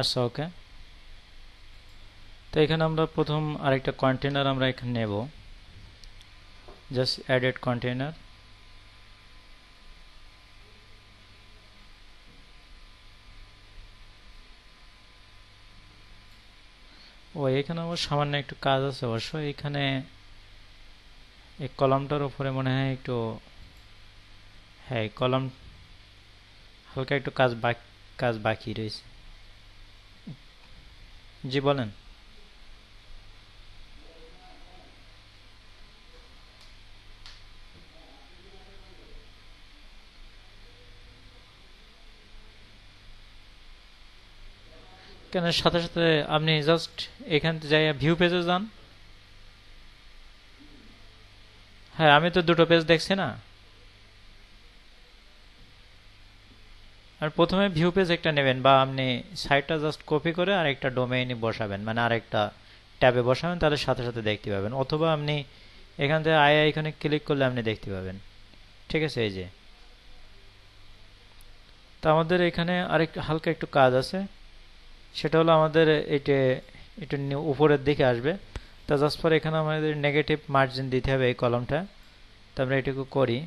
আচ্ছা, ওকে। তো এখানে আমরা প্রথম আরেকটা কন্টেনার আমরা এখানে নেব, জাস্ট অ্যাডেড কন্টেনার। এখানে আমার সামান্য একটু কাজ আছে অবশ্য। এখানে এই কলামটার উপরে মনে হয় একটু, হ্যাঁ, কলাম হালকা একটু কাজ বাকি রয়েছে। জি বলেন। কেন সাথে সাথে আপনি জাস্ট এখান থেকে যাই ভিউ পেজে যান। হ্যাঁ, আমি তো দুটো পেজ দেখছি না। আর প্রথমে ভিউ পেজ একটা নেবেন, বা আপনি সাইটটা জাস্ট কপি করে আরেকটা ডোমেইনে বসাবেন, মানে আরেকটা ট্যাবে বসাবেন, তাহলে সাথে সাথে দেখতে পাবেন। অথবা আপনি এখান থেকে আই আইকনে ক্লিক করলে আপনি দেখতে পাবেন। ঠিক আছে, এই যে। তো আমাদের এখানে আরেক হালকা একটু কাজ আছে, সেটা হলো আমাদের এটা একটু উপরের দিকে আসবে। তা জাস্ট ফর এখানে আমাদের নেগেটিভ মার্জিন দিতে হবে এই কলমটা। তো আমরা এটুকু করি।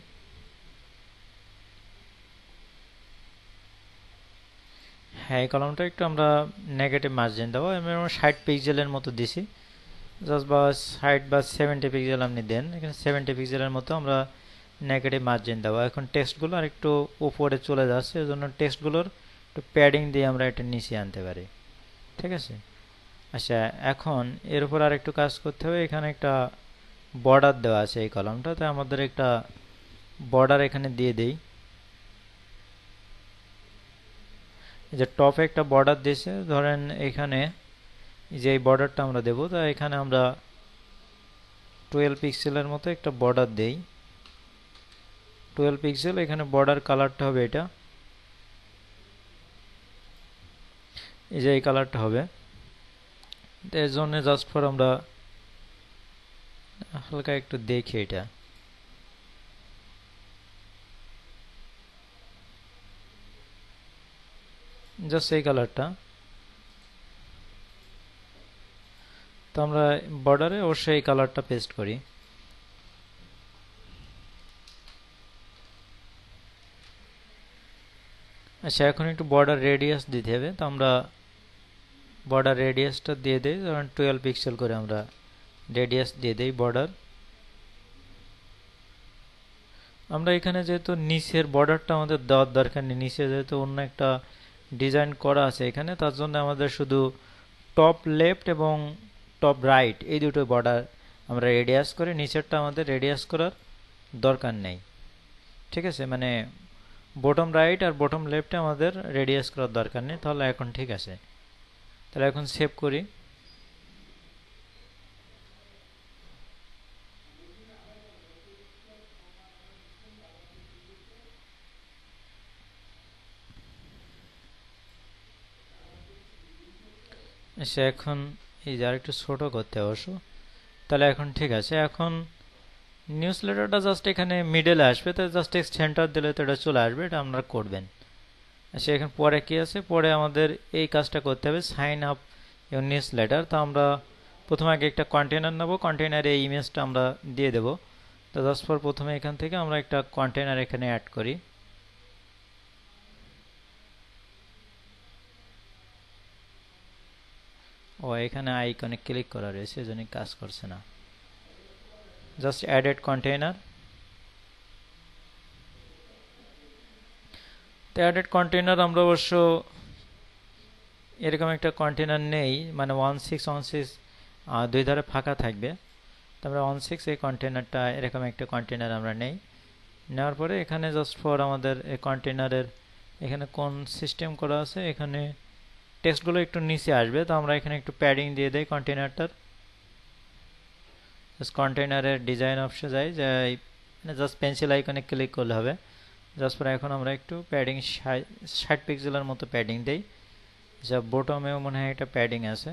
হ্যাঁ, এই কলমটা একটু আমরা নেগেটিভ মার্জিন দেবো। আমি 60 পিক্সেলের মতো দিছি। জাস্ট বা 60 বা 70 পিক্সেল আপনি দেন। এখানে 70 পিক্সেলের মতো আমরা নেগেটিভ মার্জিন দেবো। এখন টেক্সটগুলো আর একটু উপরে চলে যাচ্ছে, এজন্য টেক্সটগুলোর একটু প্যাডিং দিয়ে আমরা এটা নিচে আনতে পারি। ঠিক আছে। আচ্ছা, এখন এর উপর আর একটু কাজ করতে হবে। এখানে একটা বর্ডার দেওয়া আছে এই কলামটা, তাই আমাদের একটা বর্ডার এখানে দিয়ে দেই। এই যে টপে একটা বর্ডার দিয়েছে, ধরেন এখানে যে এই বর্ডারটা আমরা দেবো, তা এখানে আমরা 12 পিক্সেলের মতো একটা বর্ডার দেই। 12 পিক্সেল। এখানে বর্ডার কালারটা হবে এটা, এই যে এই কালারটা হবে। এর জন্য জাস্ট ফর আমরা হালকা একটু দেখি এটা, জাস্ট এই কালারটা। তো আমরা বর্ডারে অবশ্যই এই কালারটা পেস্ট করি। আচ্ছা, এখন একটু বর্ডার রেডিয়াস দিতে হবে। তো আমরা বর্ডার রেডিয়াসটা দিয়ে দেই, ধরেন 12 পিক্সেল করে আমরা রেডিয়াস দিয়ে দেই বর্ডার। আমরা এখানে যেহেতু নিচের বর্ডারটা আমাদের দেওয়ার দরকার নেই, নিচে যেহেতু অন্য একটা ডিজাইন করা আছে এখানে, তার জন্য আমাদের শুধু টপ লেফট এবং টপ রাইট এই দুটো বর্ডার আমরা রেডিয়াস করে, নিচেরটা আমাদের রেডিয়াস করার দরকার নেই। ঠিক আছে, মানে বটম রাইট আর বটম লেফটে আমাদের রেডিয়াস করার দরকার নেই। তাহলে এখন ঠিক আছে। তাহলে এখন সেভ করি। আচ্ছা, এখন এই যে আরেকটু ছোট করতে অবশ্য। তাহলে এখন ঠিক আছে। এখন নিউজ লেটারটা জাস্ট এখানে মিডলে আসবে, তো জাস্ট সেন্টার দিলে তো এটা চলে আসবে, এটা আপনারা করবেন। আচ্ছা, এখন পরে কি আছে, পরে আমাদের এই কাজটা করতে হবে, sign up your newsletter. তো আমরা প্রথমে আগে একটা কন্টেনার নেব, কন্টেনারে এই ইমেজটা আমরা দিয়ে দেব। তো জাস্ট ফর প্রথমে এখান থেকে আমরা একটা কন্টেনার এখানে অ্যাড করি। এখানে আইকনে ক্লিক করা রয়েছে, এজন্য কাজ করছে না। Just added container. তো অ্যাডেড কন্টেনার আমরা অবশ্য এরকম একটা কন্টেনার নেই, মানে 1616 দুই ধারে ফাঁকা থাকবে। তো আমরা 16 এই কন্টেনারটা, এরকম একটা কন্টেনার আমরা নেই। নেওয়ার পরে এখানে জাস্ট ফর আমাদের এই কন্টেনারের এখানে কোন সিস্টেম করা আছে, এখানে টেক্সটগুলো একটু নিচে আসবে। তো আমরা এখানে একটু প্যাডিং দিয়ে দেই কন্টেনারটার। জাস্ট কন্টেনারের ডিজাইন অপশনে যাই, জাস্ট পেন্সিল আইকনে ক্লিক করলে হবে। জাস্ট পরে এখন আমরা একটু প্যাডিং 60 পিক্সেলের মতো প্যাডিং দেই। যা বটমেও মনে হয় একটা প্যাডিং আছে।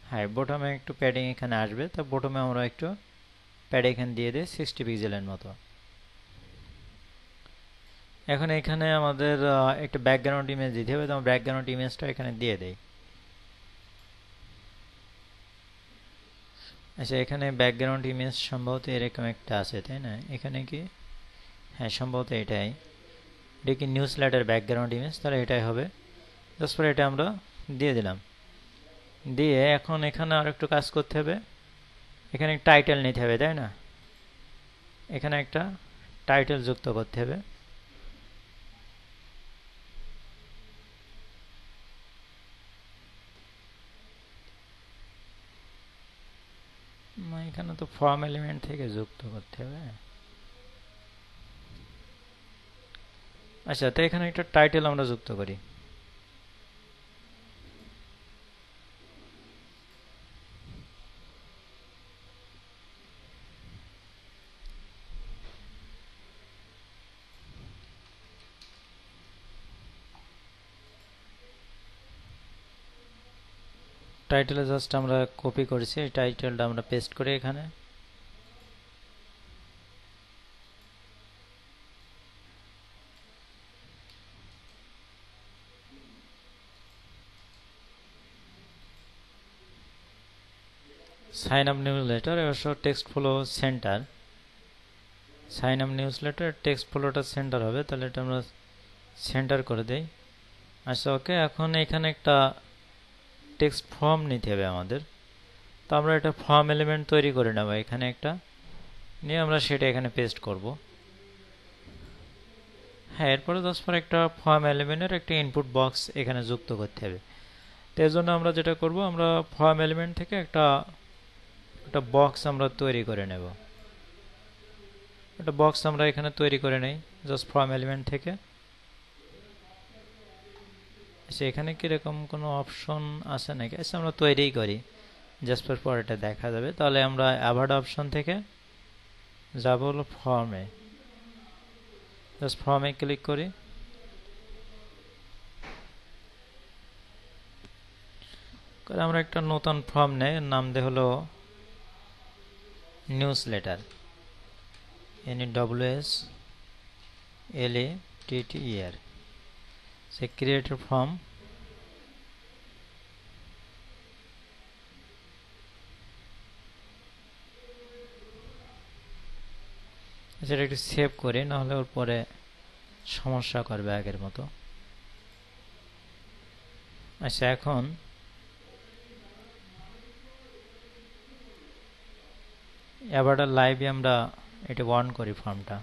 হ্যাঁ, বটমে একটু প্যাডিং এখানে আসবে। তো বটমে আমরা একটু প্যাড এখানে দিয়ে দিই 60 পিক্সেলের মতো। এখন এখানে আমাদের একটা ব্যাকগ্রাউন্ড ইমেজ দিতে হবে, তো ব্যাকগ্রাউন্ড ইমেজটা এখানে দিয়ে দেই। আচ্ছা, এখানে ব্যাকগ্রাউন্ড ইমেজ সম্ভবত এরকম একটা আছে, তাই না? এখানে কি, হ্যাঁ সম্ভবত এটাই। এটা কি নিউজ লেটার ব্যাকগ্রাউন্ড ইমেজ, তাহলে এটাই হবে। জাস্ট পরে এটা আমরা দিয়ে দিলাম। দিয়ে এখন এখানে আর একটু কাজ করতে হবে, এখানে টাইটেল নিতে হবে, তাই না? এখানে একটা টাইটেল যুক্ত করতে হবে। এখানে তো ফর্ম এলিমেন্ট থেকে যুক্ত করতে হবে। আচ্ছা, তো এখানে একটা টাইটেল আমরা যুক্ত করি। টাইটেলে জাস্ট আমরা কপি করেছি, এই টাইটেলটা আমরা পেস্ট করি এখানে। সাইন আপ নিউজ লেটার অবশ্য text flow center, sign up news letter text ফ্লোটা সেন্টার হবে, তাহলে এটা আমরা সেন্টার করে দেই। আচ্ছা ওকে, এখন এখানে একটা টেক্সট ফর্ম নিতে হবে আমাদের, তো আমরা একটা ফর্ম এলিমেন্ট তৈরি করে নেব এখানে একটা, নিয়ে আমরা সেটা এখানে পেস্ট করব। হ্যাঁ, এরপরে জাস্ট পর একটা ফর্ম এলিমেন্টের একটা ইনপুট বক্স এখানে যুক্ত করতে হবে। তো এর জন্য আমরা যেটা করব, আমরা ফর্ম এলিমেন্ট থেকে একটা বক্স আমরা তৈরি করে নেব। একটা বক্স আমরা এখানে তৈরি করে নেই জাস্ট ফর্ম এলিমেন্ট থেকে। আচ্ছা, এখানে কিরকম কোনো অপশন আছে নাকি? আচ্ছা, আমরা তৈরিই করি, জাস্ট পর এটা দেখা যাবে। তাহলে আমরা অ্যাভার্ড অপশন থেকে যাব হলো ফর্মে, জাস্ট ফর্মে ক্লিক করি। করে আমরা একটা নতুন ফর্ম নেই, নাম দে হলো নিউজ লেটার, NEWSLATTER। সে ক্রিয়েট ফর্ম, সেটা একটু সেভ করি, নাহলে ওর পরে সমস্যা করবে আগের মতো। আচ্ছা, এখন এবার লাইভে আমরা এটা অন করি ফর্মটা।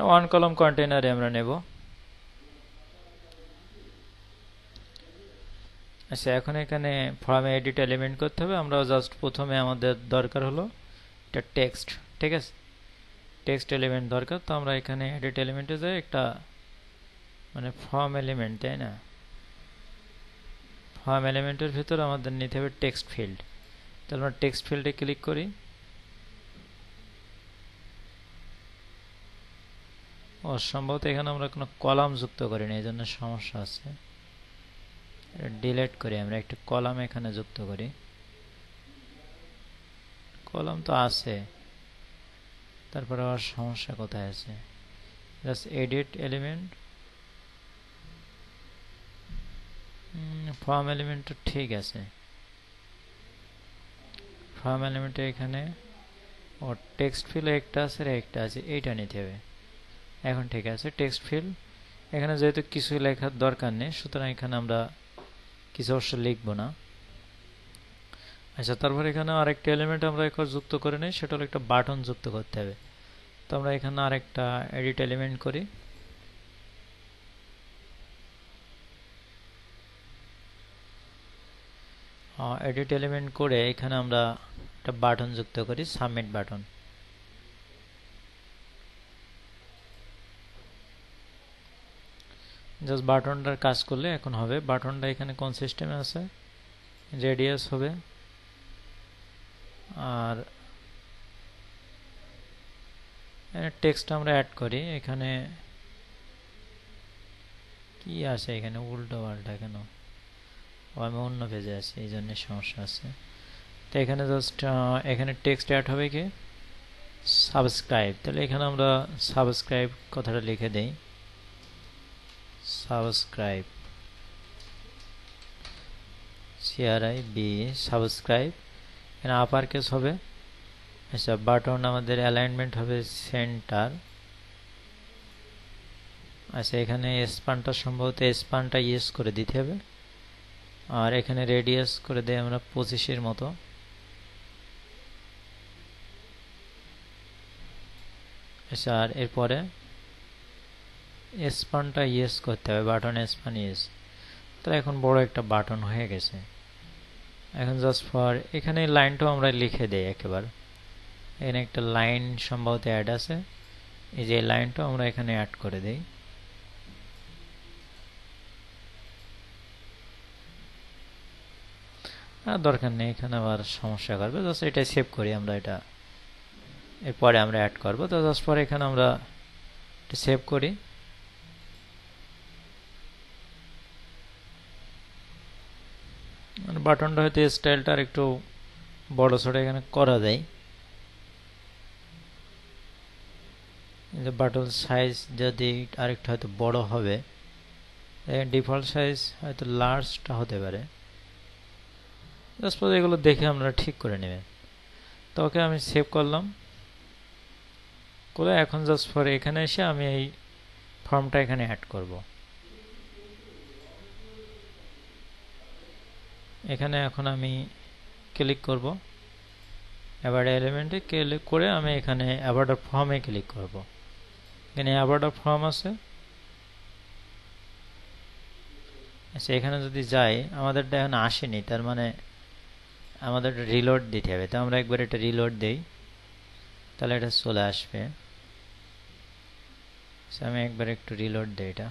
ওয়ান কলাম কন্টেইনারে আমরা নেব। আচ্ছা, এখন এখানে ফর্মে এডিট এলিমেন্ট করতে হবে। আমরা জাস্ট প্রথমে আমাদের দরকার হলো একটা টেক্সট, ঠিক আছে? টেক্সট এলিমেন্ট দরকার, তো আমরা এখানে এডিট এলিমেন্টে যাই, একটা মানে ফর্ম এলিমেন্ট, তাই না? ফর্ম এলিমেন্টের ভিতর আমাদের নিতে হবে টেক্সট ফিল্ড, তাহলে আমরা টেক্সট ফিল্ডে ক্লিক করি। সম্ভবত এখানে আমরা কোনো কলাম যুক্ত করিনি, এই জন্য সমস্যা আছে। ডিলিট করি, আমরা একটা কলাম এখানে যুক্ত করি। কলাম তো আছে, তারপরে আবার সমস্যা কোথায় আছে? Just edit element, form element তো ঠিক আছে। ফর্ম এলিমেন্টে এখানে ও টেক্সট ফিল্ড একটা আছে, একটা আছে, এইটা নিতে হবে। এখন ঠিক আছে, টেক্সট ফিল্ড এখানে যেহেতু কিছু লেখার দরকার নেই, সুতরাং এখানে আমরা কিছু অবশ্য লিখব না। আচ্ছা, তারপর এখানে আরেকটা এলিমেন্ট আমরা এখন যুক্ত করে নিই, সেটা হলো একটা বাটন যুক্ত করতে হবে। তো আমরা এখানে আরেকটা এডিট এলিমেন্ট করি। এডিট এলিমেন্ট করে এখানে আমরা একটা বাটন যুক্ত করি, সাবমিট বাটন। জাস্ট বাটনটার কাজ করলে এখন হবে। বাটনটা এখানে কোন সিস্টেমে আছে? রেডিয়াস হবে আর টেক্সট আমরা অ্যাড করি। এখানে কি আছে, এখানে উল্টো পাল্টা কেন, আমি অন্য পেজে আছি এই জন্য সমস্যা আছে। তো এখানে জাস্ট এখানে টেক্সট অ্যাড হবে কি সাবস্ক্রাইব, তাহলে এখানে আমরা সাবস্ক্রাইব কথাটা লিখে দেই, সাবস্ক্রাইব CRIB সাবস্ক্রাইব। এখানে আপার কেস হবে। আচ্ছা, বাটন আমাদের অ্যালাইনমেন্ট হবে সেন্টার। আচ্ছা, এখানে স্পানটা সম্ভবত স্পানটা ইউজ করে দিতে হবে, আর এখানে রেডিয়াস করে দেই আমরা 25-এর মতো। আচ্ছা, আর এরপরে স্পানটা ইউজ করতে হবে, বাটন স্পান ইউজ। তাহলে এখন বড় একটা বাটন হয়ে গেছে। এখন জাস্ট ফর এখানে লাইনটাও আমরা লিখে দেই একেবারে। এখানে একটা লাইন সম্ভবত অ্যাড আছে, এই যে লাইনটাও আমরা এখানে অ্যাড করে দেই। আর দরকার নেই, এখানে আবার সমস্যা করবে, জাস্ট এটা সেভ করি আমরা, এটা এরপরে আমরা অ্যাড করব। তো জাস্ট পরে এখানে আমরা এটা সেভ করি। বাটনটা হয়তো স্টাইলটা আর একটু বড় ছোট এখানে করা যায়। যে বাটন সাইজ যদি আরেকটু হয়তো বড় হবে, ডিফল্ট সাইজ হয়তো লার্জটা হতে পারে। জাস্ট এগুলো দেখে আমরা ঠিক করে নেবেন। তো ওকে আমি সেভ করলাম করে এখন জাস্ট ফর এখানে এসে আমি এই ফর্মটা এখানে অ্যাড করব। এখানে এখন আমি ক্লিক করব, অ্যাবাউট এলিমেন্টে ক্লিক করে আমি এখানে অ্যাবাউট ফর্মে ক্লিক করব। এখানে অ্যাবাউট ফর্ম আছে। আচ্ছা, এখানে যদি যাই আমাদেরটা এখন আসেনি, তার মানে আমাদের রিলোড দিতে হবে। তো আমরা একবার এটা রিলোড দেই, তাহলে এটা চলে আসবে। আমি একবার একটু রিলোড দেই এটা।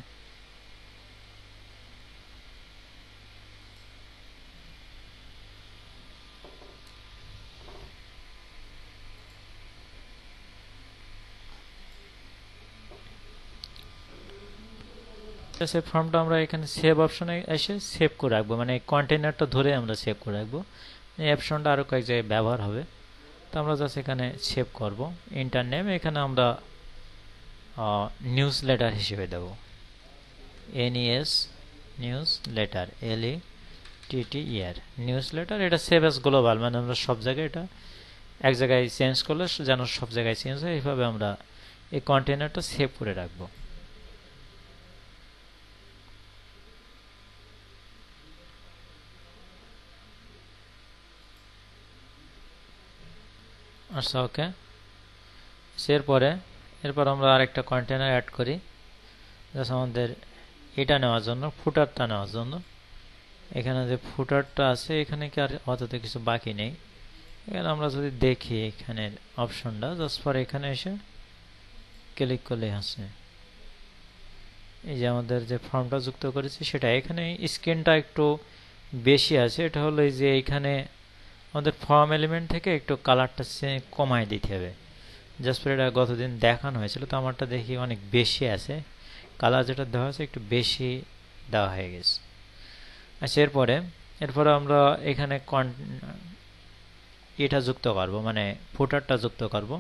সেভ ফর্মটা আমরা এখানে সেভ অপশনে এসে সেভ করে রাখবো, মানে কন্টেনারটা ধরে আমরা সেভ করে রাখবো। এই অপশনটা আরো কয়েক জায়গায় ব্যবহার হবে। তো আমরা জাস্ট এখানে সেভ করব। ইন্টার নেম এখানে আমরা নিউজ লেটার হিসেবে দেব, NES news letter, LETTER news letter. এটা সেভ অ্যাজ গ্লোবাল, মানে আমরা সব জায়গায় এটা এক জায়গায় চেঞ্জ করলে যেন সব জায়গায় চেঞ্জ হয়, এইভাবে আমরা এই কন্টেনারটা সেভ করে রাখবো। আচ্ছা, ওকে। এরপর আমরা আরেকটা কন্টেনার অ্যাড করি, জাস্ট আমাদের এটা নেওয়ার জন্য, ফুটারটা নেওয়ার জন্য। এখানে যে ফুটারটা আছে এখানে কি আর অতটা কিছু বাকি নেই। এখানে আমরা যদি দেখি এখানের অপশনটা, জাস্ট পরে এখানে এসে ক্লিক করলে আছে এই যে আমাদের যে ফর্মটা যুক্ত করেছি সেটা। এখানে স্ক্রিনটা একটু বেশি আছে, এটা হলো এই যে এইখানে আমাদের ফর্ম এলিমেন্ট থেকে একটু কালারটা কমায় দিতে হবে। জাস্ট পরে এটা গতদিন দেখানো হয়েছিল, তো আমারটা দেখি অনেক বেশি আছে, কালার যেটা দেওয়া আছে একটু বেশি দেওয়া হয়ে গেছে। আচ্ছা, এরপরে আমরা এখানে এটা যুক্ত করব, মানে ফুটারটা যুক্ত করব।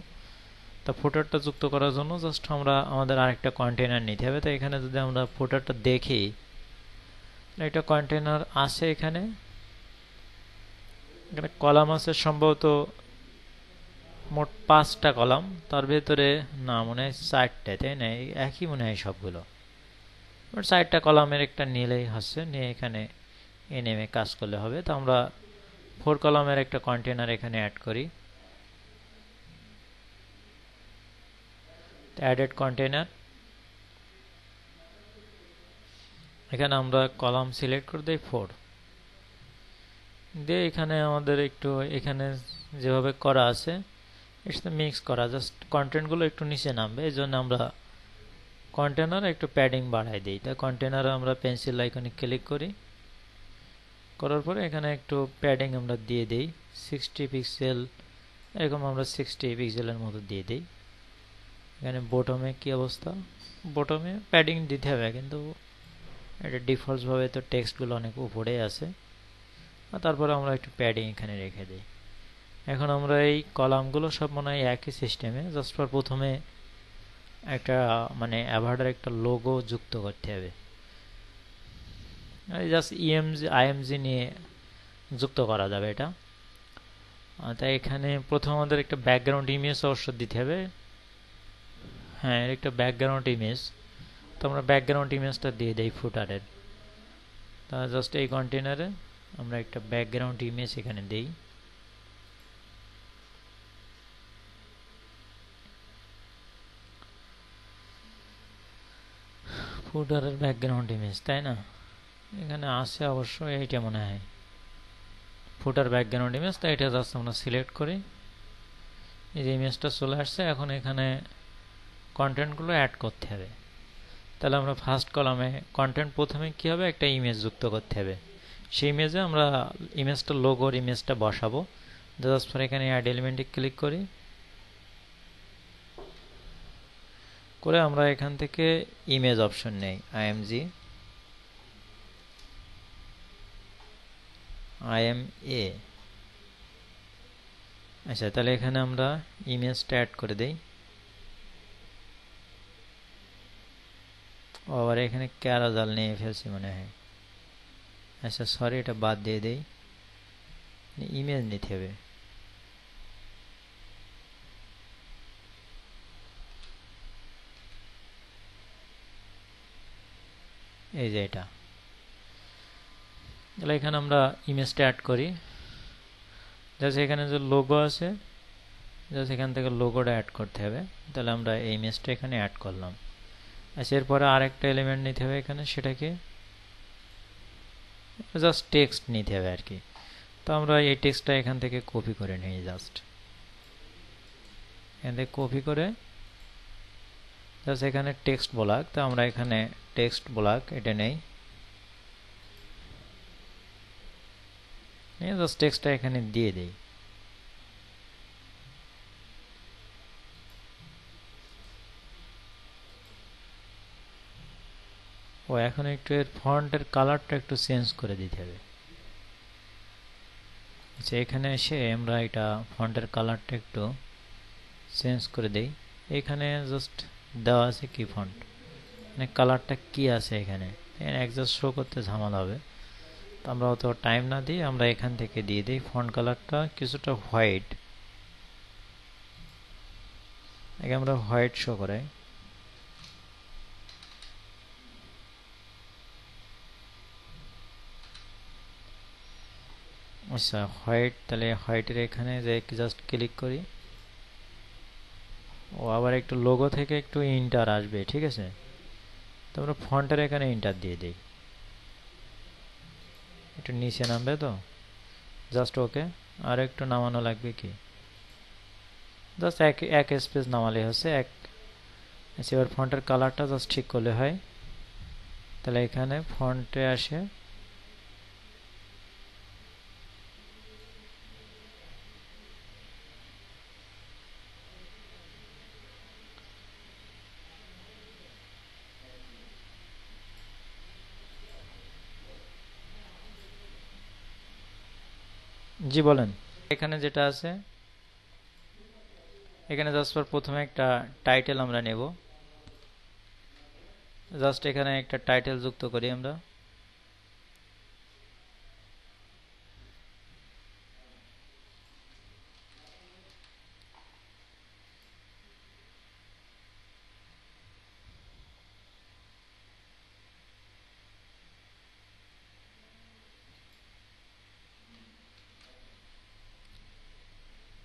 তো ফুটারটা যুক্ত করার জন্য জাস্ট আমরা আমাদের আরেকটা কন্টেনার নিতে হবে। তো এখানে যদি আমরা ফুটারটা দেখি, একটা কন্টেনার আছে এখানে কলাম আছে সম্ভবত মোট 5টা কলাম, তার ভেতরে না মনে হয় 4টে, তাই না? একই মনে হয় সবগুলো। 4টা কলামের একটা নিলেই হচ্ছে, নিয়ে এখানে নেমে কাজ করলে হবে। তো আমরা 4 কলামের একটা কন্টেনার এখানে অ্যাড করি, অ্যাডেড কন্টেনার। এখানে আমরা কলাম সিলেক্ট করে দিই 4 দিয়ে এখানে আমাদের একটু এখানে যেভাবে করা আছে এর সাথে মিক্স করা, জাস্ট কন্টেন্টগুলো একটু নিচে নামবে, এই জন্য আমরা কন্টেনার একটু প্যাডিং বাড়াই দিই। তাই কন্টেনারে আমরা পেন্সিল আইকনে ক্লিক করি, করার পরে এখানে একটু প্যাডিং আমরা দিয়ে দিই 60 পিক্সেল এরকম আমরা 60 পিক্সেলের মতো দিয়ে দিই। এখানে বটমে কি অবস্থা, বটমে প্যাডিং দিতে হবে, কিন্তু এটা ডিফল্ট ভাবে তো টেক্সটগুলো অনেক উপরে আছে, আর তারপরে আমরা একটু প্যাডিং এখানে রেখে দিই। এখন আমরা এই কলামগুলো সব মনে হয় একই সিস্টেমে, জাস্ট ফর প্রথমে একটা মানে অ্যাভার্ডার একটা লোগো যুক্ত করতে হবে। জাস্ট ইএমজি আইএমজি নিয়ে যুক্ত করা যাবে এটা। তাই এখানে প্রথম আমাদের একটা ব্যাকগ্রাউন্ড ইমেজ অবশ্য দিতে হবে। হ্যাঁ, একটা ব্যাকগ্রাউন্ড ইমেজ, তো আমরা ব্যাকগ্রাউন্ড ইমেজটা দিয়ে দেই ফুটারের। তা জাস্ট এই কন্টেনারে আমরা একটা ব্যাকগ্রাউন্ড ইমেজ এখানে দেই। ফুটারের ব্যাকগ্রাউন্ড ইমেজ, তাই না? এখানে আছে অবশ্য, এইটা মনে হয় ফুটার ব্যাকগ্রাউন্ড ইমেজ। তাই এটা জাস্ট আমরা সিলেক্ট করি, এই যে ইমেজটা চলে আসছে। এখন এখানে কন্টেন্টগুলো অ্যাড করতে হবে। তাহলে আমরা ফার্স্ট কলামে কন্টেন্ট প্রথমে কি হবে, একটা ইমেজ যুক্ত করতে হবে। সেই ইমেজে আমরা ইমেজটা লোগোর ইমেজটা বসাবো। জাস্ট ফর এখানে অ্যাড এলিমেন্টে ক্লিক করি, করে আমরা এখান থেকে ইমেজ অপশন নেই, আইএমজি IMA। আচ্ছা, তাহলে এখানে আমরা ইমেজটা অ্যাড করে দেই। আবার এখানে ক্যারাজাল নিয়ে ফেলছি মনে হয়। আচ্ছা সরি, এটা বাদ দিয়ে দেই, ইমেজ নিতে হবে। এই যে এটা, তাহলে এখানে আমরা ইমেজটা অ্যাড করি। জাস্ট এখানে যে লোগো আছে, জাস্ট এখান থেকে লোগোটা অ্যাড করতে হবে। তাহলে আমরা এই ইমেজটা এখানে অ্যাড করলাম। আচ্ছা, এরপরে আরেকটা এলিমেন্ট নিতে হবে এখানে, সেটাকে জাস্ট টেক্সট নিতে হবে আর কি। তো আমরা এই টেক্সটটা এখান থেকে কপি করে নিই, জাস্ট এখান থেকে কপি করে জাস্ট এখানে টেক্সট ব্লক, তো আমরা এখানে টেক্সট ব্লক এটা নেই, জাস্ট টেক্সটটা এখানে দিয়ে দেই। ও এখন একটু এর ফন্টের কালারটা একটু চেঞ্জ করে দিতে হবে। আচ্ছা, এখানে এসে আমরা এটা ফন্টের কালারটা একটু চেঞ্জ করে দেই। এখানে জাস্ট দেওয়া আছে কি ফন্ট, মানে কালারটা কি আছে এখানে একজাস্ট শো করতে ঝামেলা হবে। তো আমরা অত টাইম না দিয়ে আমরা এখান থেকে দিয়ে দিই ফন্ট কালারটা কিছুটা হোয়াইট। আগে আমরা হোয়াইট শো করাই। আচ্ছা হোয়াইট, তাহলে হোয়াইটের এখানে যে জাস্ট ক্লিক করি, ও আবার একটু লোগো থেকে একটু ইন্টার আসবে, ঠিক আছে? তো আমরা ফন্টের এখানে ইন্টার দিয়ে দিই, একটু নিচে নামবে তো জাস্ট ওকে। আর একটু নামানো লাগবে কি, জাস্ট এক স্পেস নামালে হচ্ছে এক। আচ্ছা, এবার ফন্টের কালারটা জাস্ট ঠিক করলে হয়। তাহলে এখানে ফন্টে আসে জি বলেন। এখানে যেটা আছে, এখানে জাস্ট প্রথমে একটা টাইটেল আমরা নেব। জাস্ট এখানে একটা টাইটেল যুক্ত করি আমরা।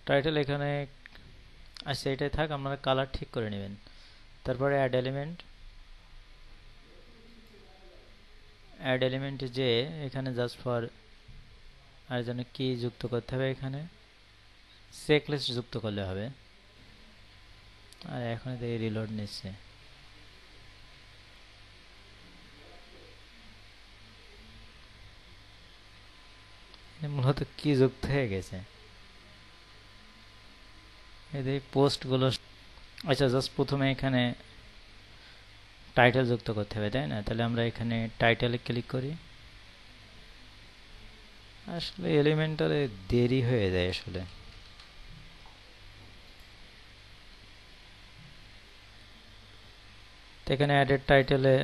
টাইটেল এখানে, আচ্ছা এটাই থাক, আপনারা কালার ঠিক করে নেবেন। তারপরে অ্যাড এলিমেন্ট, অ্যাড এলিমেন্টে যে এখানে জাস্ট ফর আর যেন কি যুক্ত করতে হবে, এখানে চেকলিস্ট যুক্ত করলে হবে। আর এখন দেখি রিলোড নিচ্ছে, মূলত কি যুক্ত হয়ে গেছে। এই পোস্টগুলো। আচ্ছা, জাস্ট প্রথমে এখানে টাইটেল যুক্ত করতে হবে, তাই না? তাহলে আমরা এখানে টাইটেলে ক্লিক করি। আসলে এলিমেন্টারে দেরি হয়ে যায় আসলে। তো এখানে অ্যাডেড টাইটেলে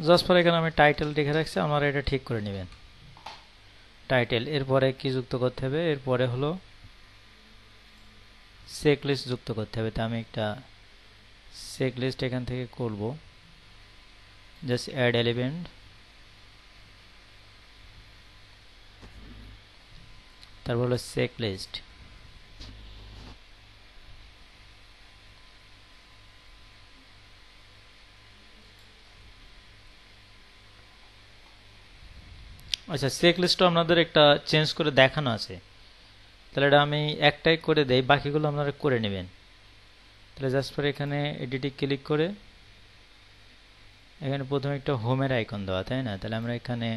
জাস্ট পরে এখানে আমি টাইটেল লিখে রাখছি, আপনারা এটা ঠিক করে নেবেন। টাইটেল, এরপরে কি যুক্ত করতে হবে? এরপরে হলো চেকলিস্ট যুক্ত করতে হবে। তো আমি একটা চেকলিস্ট এখান থেকে করব। জাস্ট অ্যাড এলিমেন্ট, তারপর হলো চেকলিস্ট। আচ্ছা, চেকলিস্টও আপনাদের একটা চেঞ্জ করে দেখানো আছে, তাহলে এটা আমি একটাই করে দেই, বাকিগুলো আপনারা করে নেবেন। তাহলে জাস্ট পরে এখানে এডিটে ক্লিক করে এখানে প্রথমে একটা হোমের আইকন দেওয়া, তাই না? তাহলে আমরা এখানে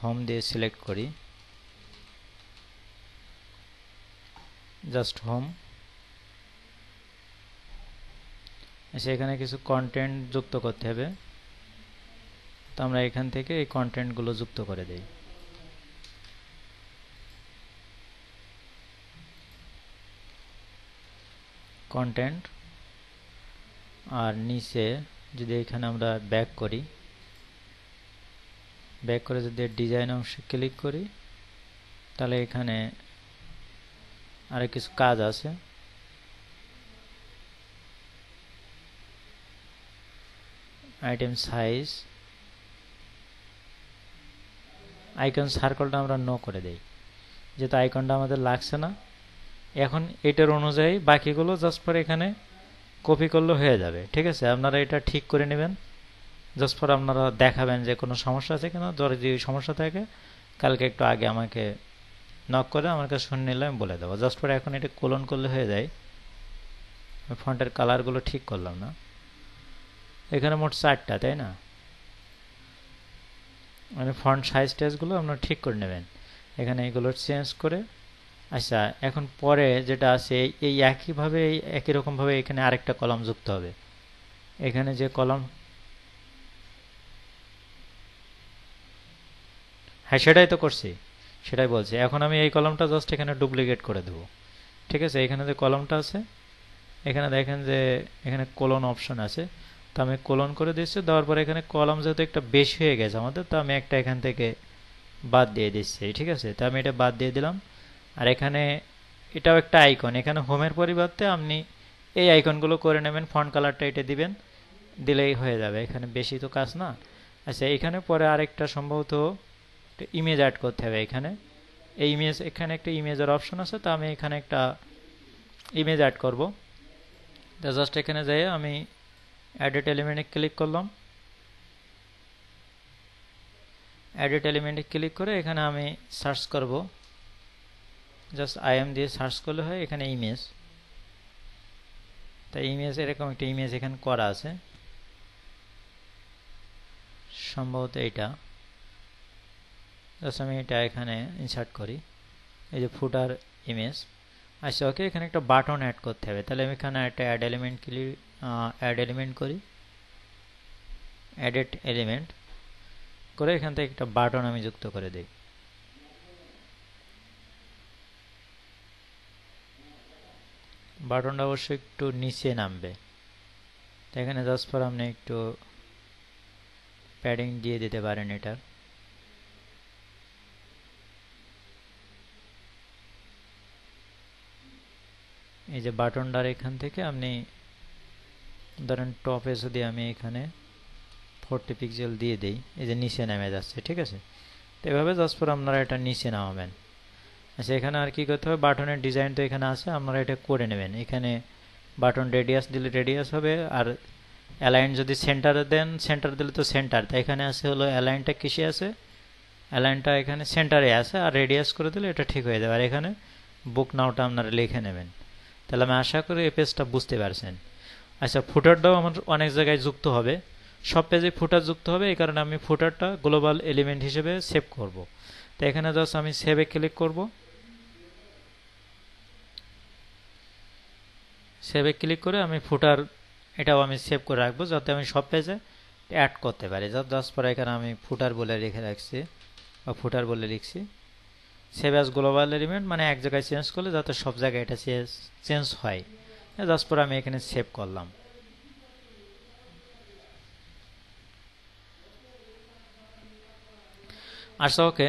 হোম দিয়ে সিলেক্ট করি, জাস্ট হোম। আচ্ছা, এখানে কিছু কন্টেন্ট যুক্ত করতে হবে, তো আমরা এখান থেকে এই কন্টেন্টগুলো যুক্ত করে দেই। কন্টেন্ট, আর নিচে যদি এখানে আমরা ব্যাক করি, ব্যাক করে যদি ডিজাইন অংশে ক্লিক করি, তাহলে এখানে আরো কিছু কাজ আছে। আইটেম সাইজ, আইকন সার্কেলটা আমরা নো করে দেই, যেহেতু আইকনটা আমাদের লাগছে না। এখন এটার অনুযায়ী বাকিগুলো জাস্ট পরে এখানে কপি করলে হয়ে যাবে। ঠিক আছে, আপনারা এটা ঠিক করে নেবেন। জাস্ট পরে আপনারা দেখাবেন যে কোনো সমস্যা আছে কিনা। যদি সমস্যা থাকে কালকে একটু আগে আমাকে নক করে আমার কাছে শুনে নিলে আমি বলে দেবো। জাস্ট পরে এখন এটা কোলন করলে হয়ে যায়। ফন্টের কালারগুলো ঠিক করলাম না, এখানে মোট 4টা, তাই না? মানে ফন্ট সাইজ টাইজগুলো আপনারা ঠিক করে নেবেন, এখানে এগুলো চেঞ্জ করে। আচ্ছা, এখন পরে যেটা আছে এই একইভাবে একই রকমভাবে এখানে আরেকটা কলাম যুক্ত হবে। এখানে যে কলাম, হ্যাঁ সেটাই তো করছি, সেটাই বলছি। এখন আমি এই কলামটা জাস্ট এখানে ডুপ্লিকেট করে দেবো। ঠিক আছে, এখানে যে কলামটা আছে এখানে দেখেন যে এখানে কোলন অপশন আছে, তো আমি কোলন করে দিচ্ছি। দেওয়ার পরে এখানে কলাম যেহেতু একটা বেশি হয়ে গেছে আমাদের, তো আমি একটা এখান থেকে বাদ দিয়ে দিচ্ছি। ঠিক আছে, তো আমি এটা বাদ দিয়ে দিলাম। আর এখানে এটাও একটা আইকন, এখানে হোমের পরিবর্তে আপনি এই আইকনগুলো করে নেবেন, ফন্ট কালারটা এটা দিবেন, দিলেই হয়ে যাবে। এখানে বেশি তো কাজ না। আচ্ছা, এখানে পরে আরেকটা সম্ভবত ইমেজ অ্যাড করতে হবে। এখানে এই ইমেজ, এখানে একটা ইমেজের অপশন আছে, তো আমি এখানে একটা ইমেজ অ্যাড করব। তো জাস্ট এখানে যাই আমি এডিট এলিমেন্টে ক্লিক করলাম। এডিট এলিমেন্টে ক্লিক করে এখানে আমি সার্চ করব, জাস্ট আইএম দিয়ে সার্চ করলে হয় এখানে ইমেজ। তাই ইমেজ, এরকম একটা ইমেজ এখানে করা আছে, সম্ভবত এইটা। জাস্ট আমি এটা এখানে ইনসার্ট করি, এই যে ফুটার ইমেজ। আচ্ছা, ওকে, এখানে একটা বাটন অ্যাড করতে হবে। তাহলে আমি এখানে একটা অ্যাড এলিমেন্ট করি, এডিট এলিমেন্ট করে এখান থেকে একটা বাটন আমি যুক্ত করে দিই। বাটনটা অবশ্যই একটু নিচে নামবে, তো এখানে জাস্ট পর আপনি একটু প্যাডিং দিয়ে দিতে পারেন এটার। এই যে বাটনটার এখান থেকে আপনি ধরেন টপে যদি আমি এখানে 40 পিক্সেল দিয়ে দেই, এই যে নিচে নেমে যাচ্ছে। ঠিক আছে, তো এভাবে জাস্ট পর আপনারা এটা নিচে নামাবেন। আচ্ছা, এখানে আর কি করতে হবে, বাটনের ডিজাইন তো এখানে আছে, আপনারা এটা করে নেবেন। এখানে বাটন রেডিয়াস দিলে রেডিয়াস হবে, আর অ্যালাইন যদি সেন্টারে দেন, সেন্টার দিলে তো সেন্টার। তাই এখানে আছে হলো অ্যালাইনটা কিসে আছে, অ্যালাইনটা এখানে সেন্টারে আছে, আর রেডিয়াস করে দিলে এটা ঠিক হয়ে যাবে। আর এখানে বুক নাওটা আপনারা লিখে নেবেন। তাহলে আমি আশা করি এই পেজটা বুঝতে পারছেন। আচ্ছা, ফুটারটাও আমার অনেক জায়গায় যুক্ত হবে, সব পেজে ফুটার যুক্ত হবে, এই কারণে আমি ফুটারটা গ্লোবাল এলিমেন্ট হিসেবে সেভ করব। তো এখানে জাস্ট আমি সেভে ক্লিক করব। সেভে ক্লিক করে আমি ফুটার এটাও আমি সেভ করে রাখবো, যাতে আমি সব পেজে অ্যাড করতে পারি। জাস্ট পরে এখানে আমি ফুটার বলে রেখে রাখছি বা ফুটার বলে লিখছি। সেভ অ্যাজ গ্লোবাল এলিমেন্ট মানে এক জায়গায় চেঞ্জ করলে যাতে সব জায়গায় এটা চেঞ্জ হয়। জাস্ট পরে আমি এখানে সেভ করলাম। আচ্ছা, ওকে।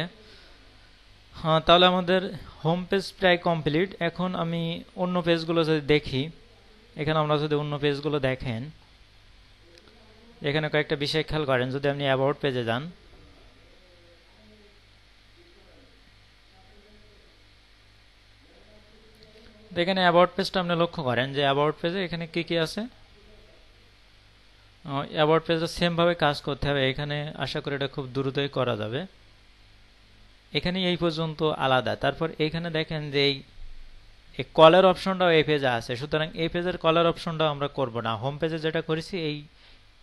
হ্যাঁ, তাহলে আমাদের হোম পেজ প্রায় কমপ্লিট। এখন আমি অন্য পেজগুলো যদি দেখি, এখানে আমরা যদি অন্য পেজগুলো দেখেন, এখানে কয়েকটা বিষয় খেয়াল করেন। যদি আপনি অ্যাবাউট পেজে যান, এখানে অ্যাবাউট পেজটা আপনি লক্ষ্য করেন যে অ্যাবাউট পেজে এখানে কি কি আছে। অ্যাবাউট পেজে সেমভাবে কাজ করতে হবে। এখানে আশা করি এটা খুব দ্রুতই করা যাবে। এখানে এই পর্যন্ত আলাদা। তারপর এখানে দেখেন যে এই কলের অপশনটাও এই পেজে আছে, সুতরাং এই পেজের কলের অপশনটাও আমরা করব না। হোম পেজে যেটা করেছি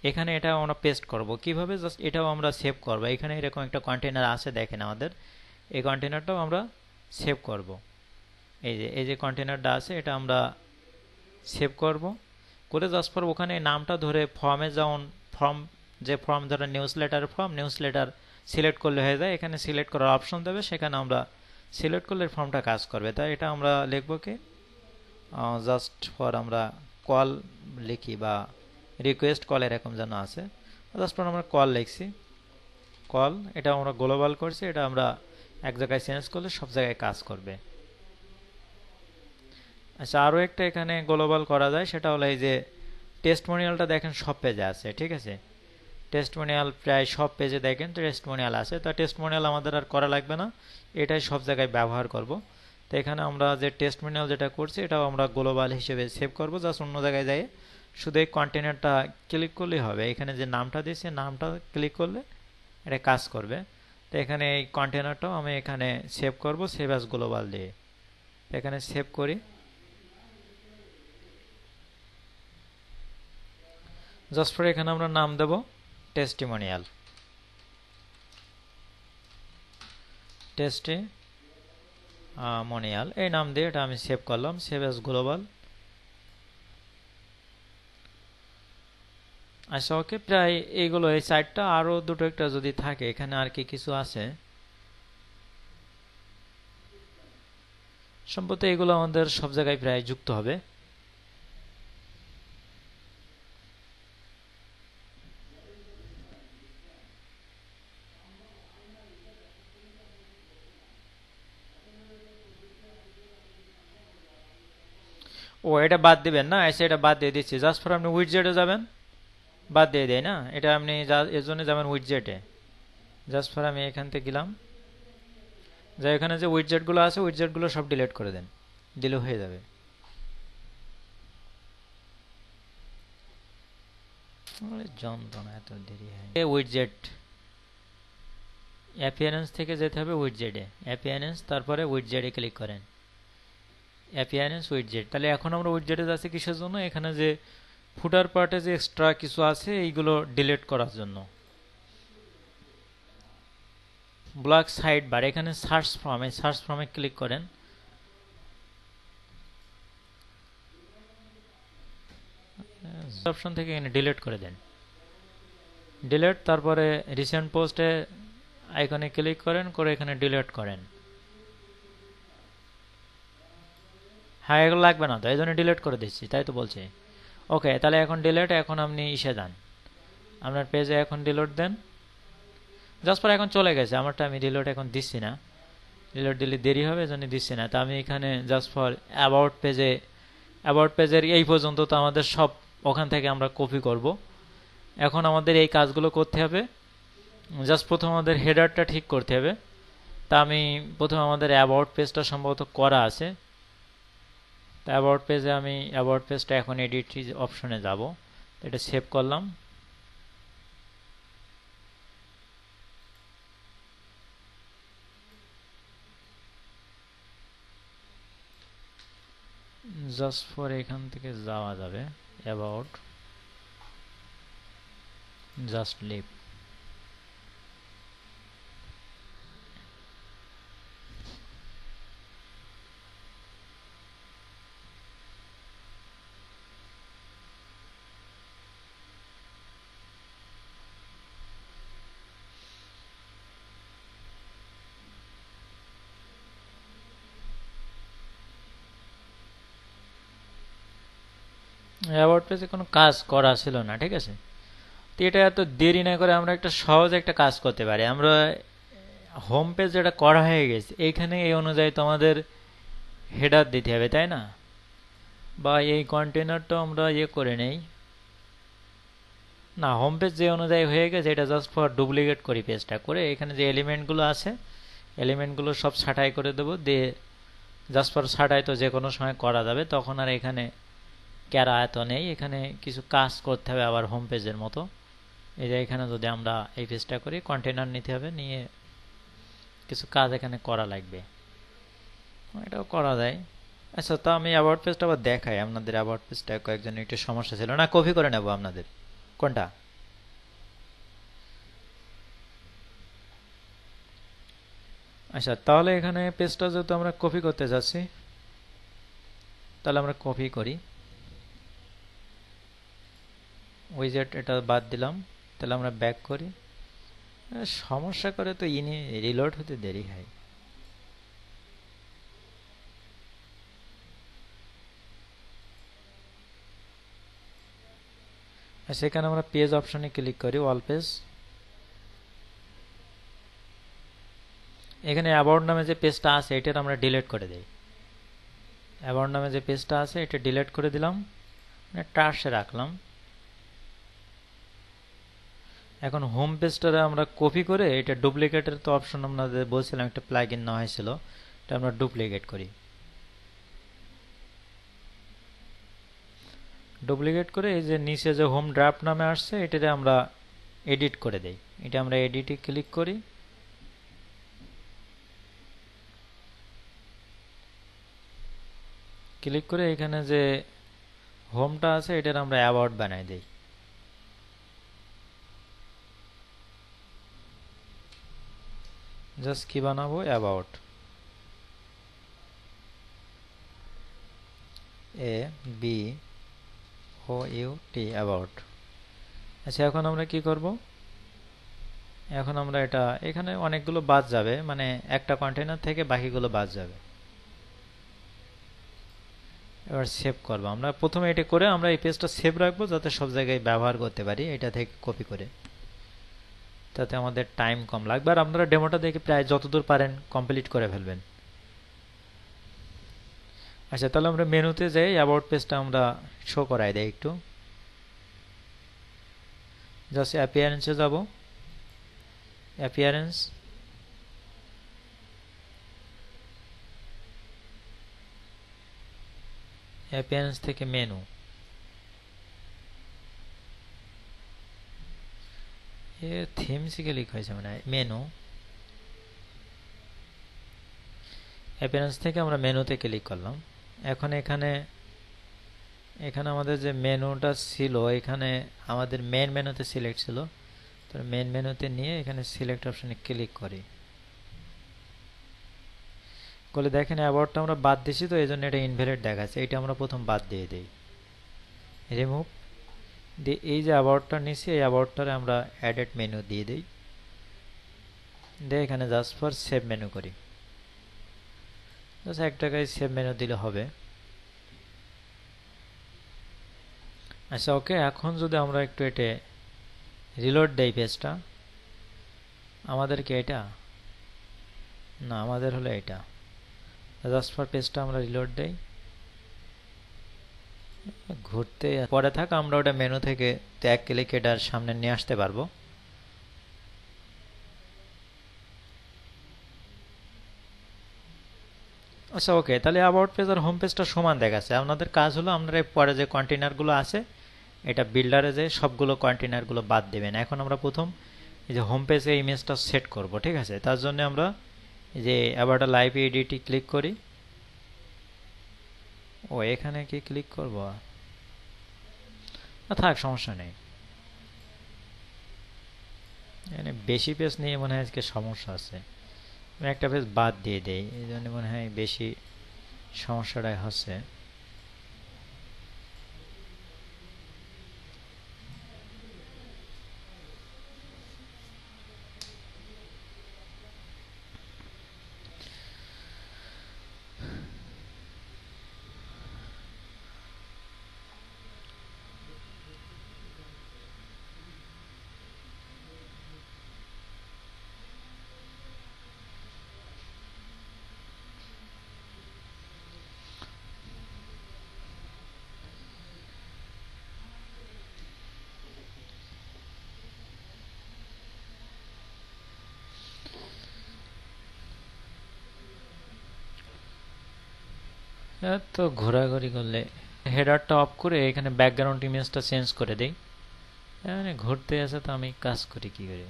এখানে এটা আমরা পেস্ট করব কিভাবে, জাস্ট এটাও আমরা সেভ করব। এখানে এরকম একটা কন্টেনার আছে, দেখেন আমাদের এই কন্টেনারটাও আমরা সেভ করব। এই যে কন্টেনারটা আছে এটা আমরা সেভ করব করে জাস্ট পর ওখানে নামটা ধরে ফর্মে যেমন ফর্ম ধরে নিউজলেটার নিউজলেটার সিলেক্ট করলে হয়ে যায়। এখানে সিলেক্ট করার অপশন দেবে, সেখানে আমরা সিলেক্ট করলে ফর্মটা কাজ করবে। তাই এটা আমরা লিখব কি জাস্ট ফর আমরা কল লিখি বা রিকোয়েস্ট কল এরকম যেন আছে। জাস্ট ফর আমরা কল লিখছি, কল। এটা আমরা গ্লোবাল করছি, এটা আমরা এক জায়গায় চেঞ্জ করলে সব জায়গায় কাজ করবে। আচ্ছা, আরও একটা এখানে গ্লোবাল করা যায়, সেটা হলো এই যে টেস্টমোনিয়ালটা দেখেন সব পেজে আছে, ঠিক আছে। টেস্টমোনিয়াল প্রায় সব পেজে দেখেন টেস্টমোনিয়াল আছে। তো টেস্টমোনিয়াল আমাদের আর করা লাগবে না, এটাই সব জায়গায় ব্যবহার করব। তো এখানে আমরা যে টেস্টমোনিয়াল যেটা করছি এটাও আমরা গ্লোবাল হিসেবে সেভ করব। জাস্ট অন্য জায়গায় যাই শুধু এই কন্টেনারটা ক্লিক করলেই হবে। এখানে যে নামটা দিয়েছি নামটা ক্লিক করলে এটা কাজ করবে। তো এখানে এই কন্টেনারটাও আমি এখানে সেভ করব, সেভ অ্যাজ গ্লোবাল দিয়ে। এখানে সেভ করি, জাস্ট ফর এখানে আমরা নাম দেব টেস্টিমোনিয়াল, টেস্টিমোনিয়াল এই নাম দিয়ে এটা আমি সেভ করলাম, সেভ অ্যাজ গ্লোবাল। আচ্ছা, ওকে। প্রায় এইগুলো এই সাইটটা আরো দুটো একটা যদি থাকে, এখানে আর কি কিছু আছে সম্ভবত এগুলো আমাদের সব জায়গায় প্রায় যুক্ত হবে। ও, এটা বাদ দিবেন না? আচ্ছা, এটা বাদ দিয়ে দিচ্ছি। জাস্ট ফর আপনি উইডজেটে যাবেন, বাদ দিয়ে দেয় না এটা, আপনি এর জন্য যাবেন উইডজেটে। জাস্ট ফর আমি এখান থেকে গেলাম, যা এখানে যে উইডজেটগুলো আছে উইডজেটগুলো সব ডিলিট করে দেন, দিলে হয়ে যাবে। যন্ত্রণা, এত দেরি হয়। উইডজেট অ্যাপিয়ারেন্স থেকে যেতে হবে উইডজেটে, অ্যাপিয়ারেন্স তারপরে উইডজেটে ক্লিক করেন, অ্যাপিয়ারেন্স উইডজেট। তাহলে এখন আমরা উইডজেটে যাচ্ছি কিসের জন্য? এখানে যে ফুটার পার্টে যে এক্সট্রা কিছু আছে এইগুলো ডিলিট করার জন্য। ব্লক সাইড বার, এখানে সার্চ ফর্ম, এই সার্চ ফর্মে ক্লিক করেন। অপশন থেকে এখানে ডিলিট করে দেন, ডিলিট। তারপরে রিসেন্ট পোস্টে আইকনে ক্লিক করেন, করে এখানে ডিলিট করেন। হ্যাঁ, এগুলো লাগবে না তো, এই জন্য ডিলিট করে দিচ্ছি, তাই তো বলছি। ওকে, তাহলে এখন ডিলিট। এখন আপনি ইসে যান আপনার পেজে, এখন ডিলিট দেন। জাস্ট পর এখন চলে গেছে আমারটা, আমি ডিলিট এখন দিচ্ছি না, ডিলিট দিলে দেরি হবে, এজন্য দিচ্ছি না। তো আমি এখানে জাস্ট ফর অ্যাবাউট পেজের এই পর্যন্ত তো আমাদের সব ওখান থেকে আমরা কপি করব। এখন আমাদের এই কাজগুলো করতে হবে। জাস্ট প্রথম আমাদের হেডারটা ঠিক করতে হবে। তা আমি প্রথমে আমাদের অ্যাবাউট পেজটা সম্ভবত করা আছে। তা অ্যাবাউট পেজে আমি অ্যাবাউট পেজটা এখন এডিট অপশনে যাব, এটা সেভ করলাম। জাস্ট ফর এখান থেকে যাওয়া যাবে অ্যাবাউট, জাস্ট লিভ। অ্যাবাউট পেজে কোনো কাজ করা ছিল না, ঠিক আছে। তো এটা এত দেরি না করে আমরা একটা সহজ একটা কাজ করতে পারি। আমরা হোম পেজ যেটা করা হয়ে গেছে এইখানে এই অনুযায়ী তো আমাদের হেডার দিতে হবে, তাই না? বা এই কন্টেনারটা আমরা করে নেই না, হোম পেজ যে অনুযায়ী হয়ে গেছে এটা জাস্ট ফর ডুপ্লিকেট করি পেজটা করে, এখানে যে এলিমেন্টগুলো আছে এলিমেন্টগুলো সব ছাঁটাই করে দেবো, দিয়ে জাস্ট ফর ছাঁটাই তো যে কোনো সময় করা যাবে, তখন আর এখানে ক্যারা এত নেই। এখানে কিছু কাজ করতে হবে আবার হোম পেজের মতো। এই যে এখানে যদি আমরা এই পেজটা করি, কন্টেনার নিতে হবে, নিয়ে কিছু কাজ এখানে করা লাগবে, এটাও করা যায়। আচ্ছা, তো আমি অ্যাবাউট পেজটা আবার দেখাই আপনাদের। অ্যাবাউট পেজটা কয়েকজন একটু সমস্যা ছিল না, কপি করে নেব আপনাদের। কোনটা? আচ্ছা, তাহলে এখানে পেজটা যেহেতু আমরা কপি করতে যাচ্ছি, তাহলে আমরা কপি করি। উইজেট এটা বাদ দিলাম, তাহলে আমরা ব্যাক করি। সমস্যা করে তো ইনি রিলোড হতে দেরি হয়। সেখানে আমরা পেজ অপশনে ক্লিক করি, অল পেজ। এখানে অ্যাবাউট নামে যে পেজটা আছে এটার আমরা ডিলিট করে দেই। অ্যাবাউট নামে যে পেজটা আছে এটা ডিলিট করে দিলাম, টার্সে রাখলাম। এখন হোম পেজটারে আমরা কপি করে এটা ডুপ্লিকেটের তো অপশন আপনাদের বলছিলাম একটা প্লাগইন নেওয়া হয়েছিল, এটা আমরা ডুপ্লিকেট করি। ডুপ্লিকেট করে এই যে নিচে যে হোম ড্রাফট নামে আসছে এটাতে আমরা এডিট করে দেই। এটা আমরা এডিটে ক্লিক করি, ক্লিক করে এখানে যে হোমটা আছে এটার আমরা অ্যাবাউট বানাই দেই। জাস্ট কি বানাবো, about, A B O U T, about. আচ্ছা, এখন আমরা কি করব, এখন আমরা এটা এখানে অনেকগুলো বাদ যাবে, মানে একটা কন্টেনার থেকে বাকিগুলো বাদ যাবে। এবার সেভ করব আমরা। প্রথমে এটা করে আমরা এই পেজটা সেভ রাখবো যাতে সব জায়গায় ব্যবহার করতে পারি, এটা থেকে কপি করে, তাতে আমাদের টাইম কম লাগবে। আর আপনারা ডেমোটা দেখে প্রায় যতদূর পারেন কমপ্লিট করে ফেলবেন। আচ্ছা, তাহলে আমরা মেনুতে যাই, অ্যাবাউট পেজটা আমরা শো করাই দেই একটু। জাস্ট অ্যাপিয়ারেন্সে যাব, অ্যাপিয়ারেন্স, অ্যাপিয়ারেন্স থেকে মেনু, এ থিমস ক্লিক হয়েছে মানে মেনু। অ্যাপিয়ারেন্স থেকে আমরা মেনুতে ক্লিক করলাম। এখন এখানে আমাদের যে মেনুটা ছিল, এখানে আমাদের মেন মেনুতে সিলেক্ট ছিল, তো মেন মেনুতে নিয়ে এখানে সিলেক্ট অপশনে ক্লিক করি, করলে দেখেন অ্যাবাউটটা আমরা বাদ দিছি, তো এই জন্য এটা ইনভ্যালিড দেখাচ্ছে। এটা আমরা প্রথম বাদ দিয়ে দিই, রিমুভ দিয়ে এই যে অ্যাবাউটটা নিছি এই অ্যাবাউটটারে আমরা অ্যাডেড মেনু দিয়ে দিই, দিয়ে এখানে জাস্ট ফর সেভ মেনু করি। জাস্ট এক টাকায় সেভ মেনু দিলে হবে। আচ্ছা, ওকে। এখন যদি আমরা একটু এটা রিলোড দেই পেজটা, আমাদেরকে এটা না, আমাদের হলো এটা। জাস্ট ফর পেজটা আমরা রিলোড দেই, ঘুরতে পরে থাক, আমরা ওটা মেনু থেকে এক ক্লিক এটার সামনে নিয়ে আসতে পারবো। আচ্ছা, ওকে। তাহলে অ্যাবাউট পেজ আর হোম পেজটা সমান দেখাচ্ছে। আপনাদের কাজ হলো আপনারা পরে যে কন্টেনারগুলো আছে এটা বিল্ডারে যে সবগুলো কন্টেনারগুলো বাদ দেবেন। এখন আমরা প্রথম এই যে হোম পেজে ইমেজটা সেট করব, ঠিক আছে। তার জন্য আমরা এই যে অ্যাবাউট লাইভ এডিটে ক্লিক করি। ও, এখানে কি ক্লিক করব? থাক, সমস্যা নেই। মানে বেশি পেজ নিয়ে মনে হয় আজকে সমস্যা আছে, আমি একটা পেজ বাদ দিয়ে দেই, এই জন্য মনে হয় বেশি সমস্যাটাই হচ্ছে। তো ঘোরাঘুরি করলে হেডারটা অফ করে এখানে ব্যাকগ্রাউন্ড ইমেজটা চেঞ্জ করে দেই। মানে ঘুরতে আসে তো আমি কাজ করি কি করে,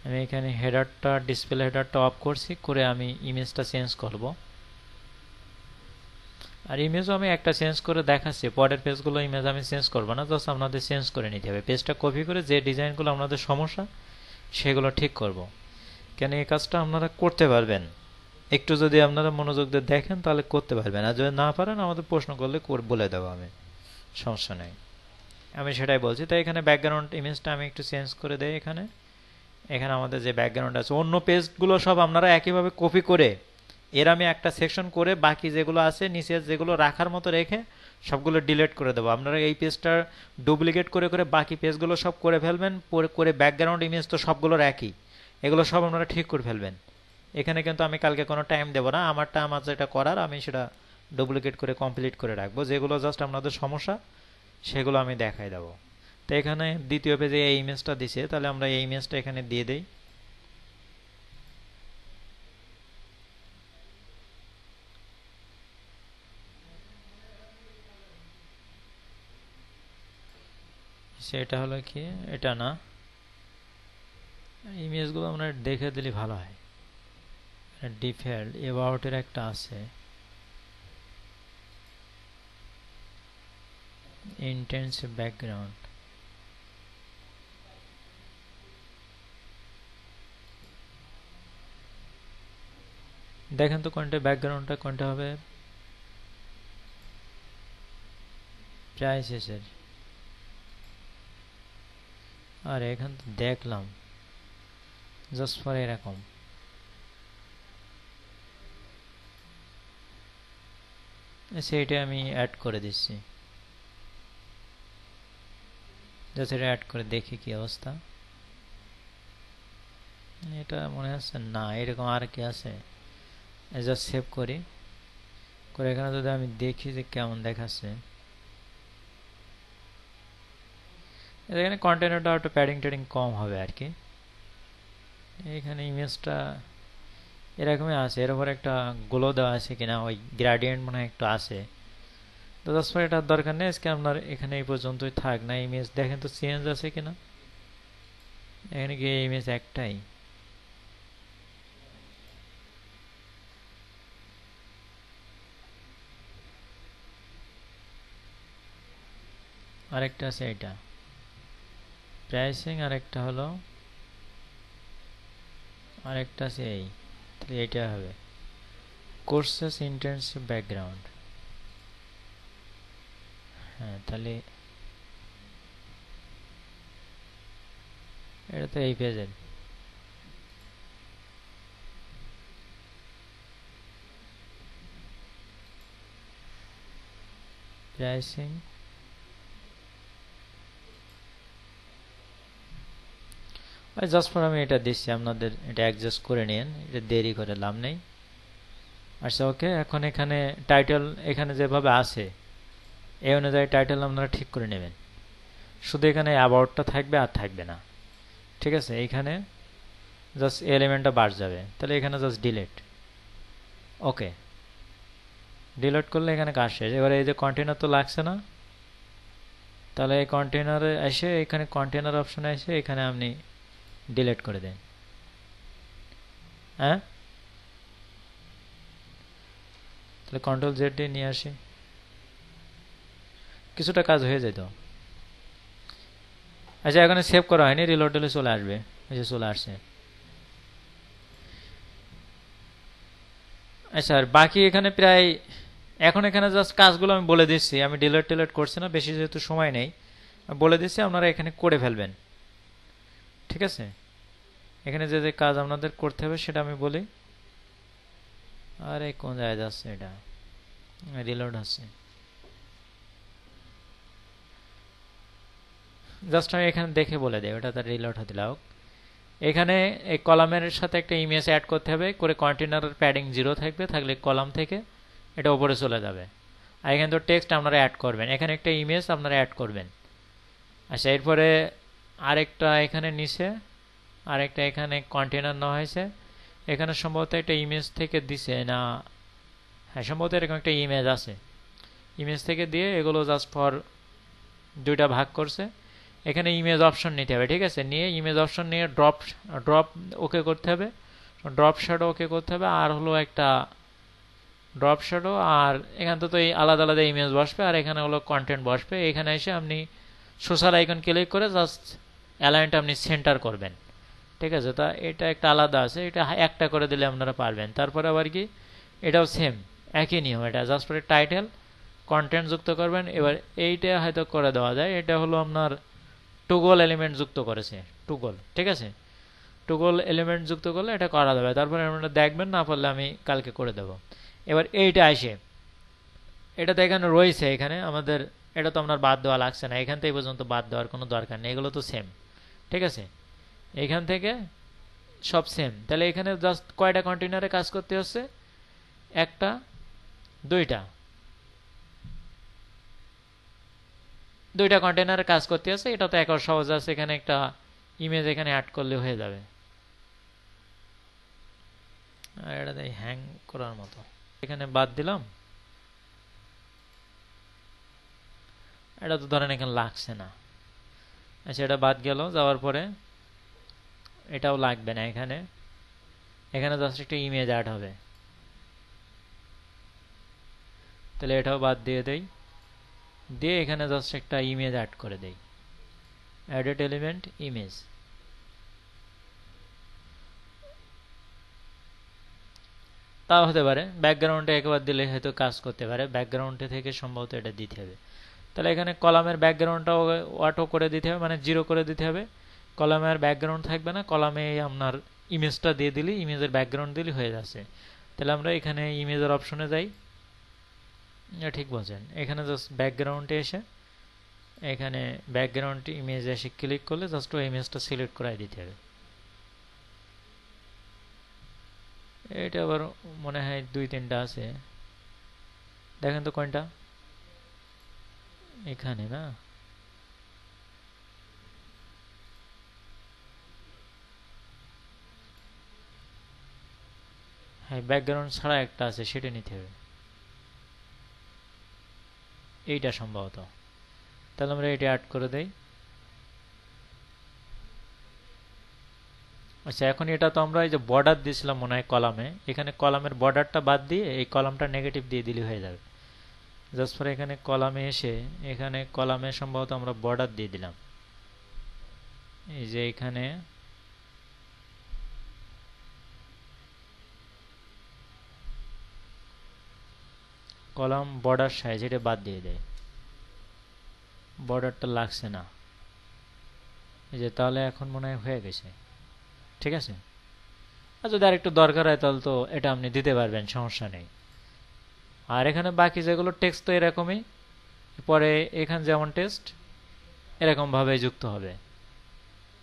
আমি এখানে হেডারটা ডিসপ্লে হেডারটা অফ করছি, করে আমি ইমেজটা চেঞ্জ করব। আর ইমেজও আমি একটা চেঞ্জ করে দেখাচ্ছি, পরের পেজগুলো ইমেজ আমি চেঞ্জ করব না, জাস্ট আপনাদের চেঞ্জ করে নিতে হবে। পেজটা কপি করে যে ডিজাইনগুলো আপনাদের সমস্যা সেগুলো ঠিক করব। কেন এই কাজটা আপনারা করতে পারবেন, একটু যদি আপনারা মনোযোগ দিয়ে দেখেন তাহলে করতে পারবেন, আর যদি না পারেন আমাদের প্রশ্ন করলে বলে দেবো আমি, সমস্যা নেই। আমি সেটাই বলছি। তাই এখানে ব্যাকগ্রাউন্ড ইমেজটা আমি একটু চেঞ্জ করে দেই। এখানে এখানে আমাদের যে ব্যাকগ্রাউন্ড আছে, অন্য পেজগুলো সব আপনারা একইভাবে কপি করে এর আমি একটা সেকশন করে বাকি যেগুলো আছে নিচে যেগুলো রাখার মতো রেখে সবগুলো ডিলিট করে দেবো। আপনারা এই পেজটা ডুপ্লিকেট করে করে বাকি পেজগুলো সব করে ফেলবেন, করে ব্যাকগ্রাউন্ড ইমেজ তো সবগুলোর একই, এগুলো সব আপনারা ঠিক করে ফেলবেন। এখানে কিন্তু আমি কালকে কোনো টাইম দেবো না, আমার যেটা করার আমি সেটা ডুপ্লিকেট করে কমপ্লিট করে রাখবো, যেগুলো জাস্ট আপনাদের সমস্যা সেগুলো আমি দেখাই দেবো। তো এখানে দ্বিতীয় পেজে এই ইমেজটা দিছে, তাহলে আমরা এই ইমেজটা এখানে দিয়ে দেই। সেটা হলো কি, এটা না, ইমেজগুলো আমরা দেখে দিলে ভালো হয়। ডিফল্ট অ্যাবাউটের একটা আছে, ইন্টেন্সিভ ব্যাকগ্রাউন্ড, দেখেন তো কোনটা ব্যাকগ্রাউন্ডটা কোনটা হবে। প্রায় শেষের, আর এখান তো দেখলাম জাস্ট ফর এরকম, সেইটা আমি অ্যাড করে দিচ্ছি, জাস্ট এটা অ্যাড করে দেখি কি অবস্থা। এটা মনে হচ্ছে না, এরকম আর কি আছে, জাস্ট সেভ করি, করে এখানে যদি আমি দেখি যে কেমন দেখাচ্ছে, এখানে কন্টেনারটা একটু প্যাডিং ট্যাডিং কম হবে আর কি। এখানে ইমেজটা এরকমই আছে, এর উপর একটা গ্লো দেওয়া আছে কিনা, ওই গ্রেডিয়েন্ট মনে হয় একটু আছে। তো জাস্ট এটার দরকার নেই, আজকে আপনার এখানে এই পর্যন্তই থাক না। ইমেজ দেখেন তো চেঞ্জ আছে কিনা, এখানে কি ইমেজ একটাই, আরেকটা আছে এটা প্রাইসিং, আরেকটা হলো আরেকটা আছে এই, তাহলে এটা হবে কোর্সেস ইন্টেন্সিভ ব্যাকগ্রাউন্ড। হ্যাঁ, তাহলে এটা তো এই পেজের, প্রাইসিং, জাস্ট ফর আমি এটা দিচ্ছি, আপনাদের এটা অ্যাডজাস্ট করে নিন, এটা দেরি করে লাভ নেই। আচ্ছা ওকে, এখন এখানে টাইটেল এখানে যেভাবে আছে এই অনুযায়ী টাইটেল আপনারা ঠিক করে নেবেন, শুধু এখানে অ্যাবাউটটা থাকবে আর থাকবে না, ঠিক আছে। এইখানে জাস্ট এলিমেন্টটা বাদ যাবে, তাহলে এখানে জাস্ট ডিলিট, ওকে। ডিলিট করলে এখানে কাজ শেষ। এবারে এই যে কন্টেনার তো লাগছে না, তাহলে এই কন্টেনারে এসে এখানে কন্টেনার অপশনে এসে এখানে আপনি ডিলিট করে দেন। হ্যাঁ, তাহলে কন্ট্রোল জেড দিয়ে নিয়ে আসি, কিছুটা কাজ হয়ে যেত। আচ্ছা, এখানে সেভ করা হয়নি, রিলোড দিলে চলে আসবে, এই যে চলে আসছে। আচ্ছা, আর বাকি এখানে প্রায়, এখন এখানে জাস্ট কাজগুলো আমি বলে দিচ্ছি, আমি ডিলিট টিলিট করছি না, বেশি যেহেতু সময় নেই বলে দিচ্ছি, আপনারা এখানে করে ফেলবেন, ঠিক আছে। এখানে যে যে কাজ আপনাদের করতে হবে সেটা আমি বলি। আরে কোন জায়গায় যাচ্ছে এটা, রিলোড হচ্ছে, জাস্ট আমি এখানে দেখে বলে দেয়, ওটা তার রিলোড হতে লাগ। এখানে এই কলামের সাথে একটা ইমেজ অ্যাড করতে হবে, করে কন্টেনারের প্যাডিং 0 থাকবে, থাকলে কলাম থেকে এটা উপরে চলে যাবে। আর এখানে তো টেক্সট আপনারা অ্যাড করবেন, এখানে একটা ইমেজ আপনারা অ্যাড করবেন। আচ্ছা, এরপরে আরেকটা এখানে নিচে, আরেকটা এখানে কন্টেনার নেওয়া হয়েছে, এখানে সম্ভবত একটা ইমেজ থেকে দিছে না, হ্যাঁ সম্ভবত এরকম একটা ইমেজ আছে, ইমেজ থেকে দিয়ে এগুলো জাস্ট ফর দুইটা ভাগ করছে। এখানে ইমেজ অপশন নিতে হবে, ঠিক আছে, নিয়ে ইমেজ অপশন নিয়ে ড্রপ ড্রপ ওকে করতে হবে, ড্রপ শ্যাডো ওকে করতে হবে, আর হলো একটা ড্রপ শ্যাডো, আর এখান থেকে তো এই আলাদা আলাদা ইমেজ বসবে, আর এখানে হলো কন্টেন্ট বসবে। এখানে এসে আপনি সোশ্যাল আইকন ক্লিক করে জাস্ট অ্যালাইনটা আপনি সেন্টার করবেন, ঠিক আছে। তা এটা একটা আলাদা আছে, এটা একটা করে দিলে আপনারা পারবেন। তারপরে আবার কি এটাও সেম একই নিয়ম, এটা জাস্ট পরে টাইটেল কন্টেন্ট যুক্ত করবেন। এবার এইটা হয়তো করে দেওয়া যায়, এটা হলো আপনার টুগল এলিমেন্ট যুক্ত করেছে, টুগল, ঠিক আছে, টুগল এলিমেন্ট যুক্ত করলে এটা করা যাবে। তারপরে আপনারা দেখবেন, না পারলে আমি কালকে করে দেব। এবার এইটা আসে, এটা তো এখানে রয়েছে, এখানে আমাদের এটা তো আপনার বাদ দেওয়া লাগছে না, এখান থেকে পর্যন্ত বাদ দেওয়ার কোনো দরকার নেই, এগুলো তো সেম, ঠিক আছে। এখান থেকে সব সেম, তাহলে এখানে জাস্ট কয়টা কন্টেনারে কাজ করতে হচ্ছে, একটা দুইটা কন্টেনারে কাজ করতে হচ্ছে। এটা তো একবার সহজ আছে, এখানে একটা ইমেজ এখানে অ্যাড করলে হয়ে যাবে। আর এটা হ্যাং করার মতো, এখানে বাদ দিলাম, এটা তো ধরেন এখানে লাগছে না, আচ্ছা এটা বাদ গেল, যাওয়ার পরে এটাও লাগবে না, এখানে এখানে জাস্ট একটা ইমেজ অ্যাড হবে, তাহলে এটাও বাদ দিয়ে দেই, দিয়ে এখানে জাস্ট একটা ইমেজ অ্যাড করে দেই, অ্যাডেড এলিমেন্ট ইমেজ। তাও হতে পারে ব্যাকগ্রাউন্ডে একবার দিলে হয়তো কাজ করতে পারে, ব্যাকগ্রাউন্ডে থেকে সম্ভবত এটা দিতে হবে। তাহলে এখানে কলামের ব্যাকগ্রাউন্ডটাও অটো করে দিতে হবে, মানে 0 করে দিতে হবে, কলামে আর ব্যাকগ্রাউন্ড থাকবে না, কলামে আপনার ইমেজটা দিয়ে দিলি, ইমেজের ব্যাকগ্রাউন্ড দিলি হয়ে যাচ্ছে। তাহলে আমরা এখানে ইমেজের অপশনে যাই, ঠিক বলছেন, এখানে জাস্ট ব্যাকগ্রাউন্ডে এসে এখানে ব্যাকগ্রাউন্ড ইমেজ এসে ক্লিক করলে জাস্ট ওই ইমেজটা সিলেক্ট করাই দিতে হবে। এটা আবার মনে হয় 2-3টা আছে, দেখেন তো কোনটা, এখানে না, হ্যাঁ ব্যাকগ্রাউন্ড ছাড়া একটা আছে, সেটা নিতে হবে, এইটা সম্ভবত। তাহলে আমরা এটা অ্যাড করে দেই। আচ্ছা এখন এটা তো আমরা এই যে বর্ডার দিয়েছিলাম মনে হয় কলামে, এখানে কলামের বর্ডারটা বাদ দিয়ে এই কলামটা নেগেটিভ দিয়ে দিলে হয়ে যাবে। জাস্ট পরে এখানে কলামে এসে এখানে কলামে সম্ভবত আমরা বর্ডার দিয়ে দিলাম, এই যে এখানে কলাম বর্ডার সাইজ এটা বাদ দিয়ে দেয়, বর্ডারটা লাগছে না, এই যে তাহলে এখন মনে হয় হয়ে গেছে, ঠিক আছে। আর যদি আর একটু দরকার হয় তাহলে তো এটা আপনি দিতে পারবেন, সমস্যা নেই। আর এখানে বাকি যেগুলো টেক্সট তো এরকমই, পরে এখানে যেমন টেক্সট এরকম ভাবে যুক্ত হবে,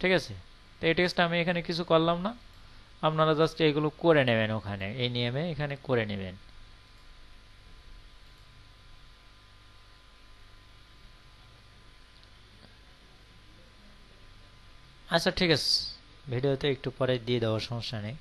ঠিক আছে। তো এই টেক্সট আমি এখানে কিছু করলাম না, আপনারা জাস্ট এইগুলো করে নেবেন, ওখানে এই নিয়মে এখানে করে নেবেন। আচ্ছা ঠিক আছে, ভিডিওতে একটু পরে দিয়ে দেওয়ার সমস্যা নেই।